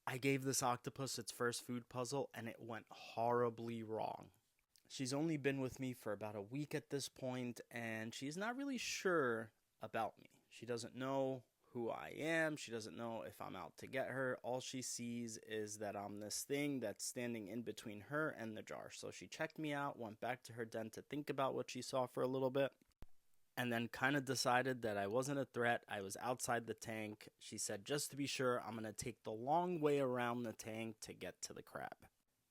I gave this octopus its first food puzzle and it went horribly wrong. She's only been with me for about a week at this point, and she's not really sure about me. She doesn't know who I am. She doesn't know if I'm out to get her. All she sees is that I'm this thing that's standing in between her and the jar. So she checked me out, went back to her den to think about what she saw for a little bit, and then kind of decided that I wasn't a threat. I was outside the tank. She said, just to be sure, I'm going to take the long way around the tank to get to the crab.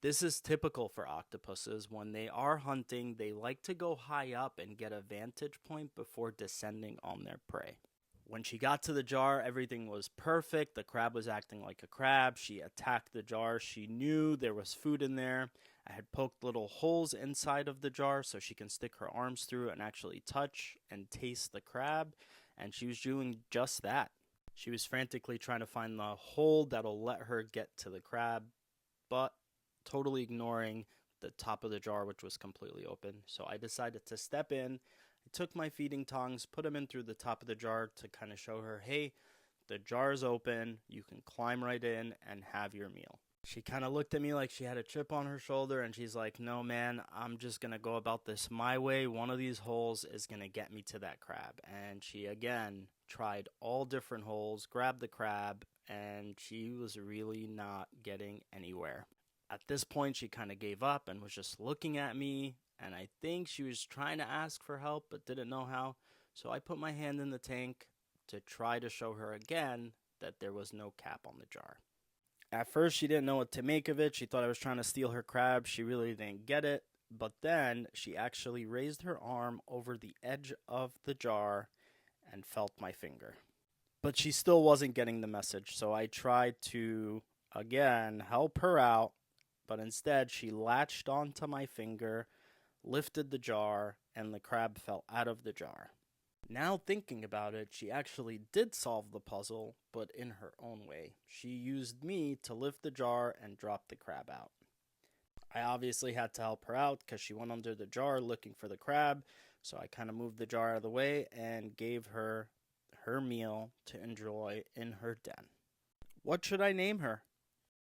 This is typical for octopuses. When they are hunting, they like to go high up and get a vantage point before descending on their prey. When she got to the jar, everything was perfect. The crab was acting like a crab. She attacked the jar. She knew there was food in there. I had poked little holes inside of the jar so she can stick her arms through and actually touch and taste the crab. And she was doing just that. She was frantically trying to find the hole that'll let her get to the crab, but totally ignoring the top of the jar, which was completely open. So I decided to step in. I took my feeding tongs, put them in through the top of the jar to kind of show her, hey, the jar's open. You can climb right in and have your meal. She kind of looked at me like she had a chip on her shoulder, and she's like, no, man, I'm just going to go about this my way. One of these holes is going to get me to that crab. And she, again, tried all different holes, grabbed the crab, and she was really not getting anywhere. At this point, she kind of gave up and was just looking at me, and I think she was trying to ask for help but didn't know how. So I put my hand in the tank to try to show her again that there was no cap on the jar. At first, she didn't know what to make of it. She thought I was trying to steal her crab. She really didn't get it. But then she actually raised her arm over the edge of the jar and felt my finger. But she still wasn't getting the message, so I tried to, again, help her out. But instead, she latched onto my finger, lifted the jar, and the crab fell out of the jar. Now thinking about it, she actually did solve the puzzle, but in her own way. She used me to lift the jar and drop the crab out. I obviously had to help her out because she went under the jar looking for the crab, so I kind of moved the jar out of the way and gave her her meal to enjoy in her den. What should I name her?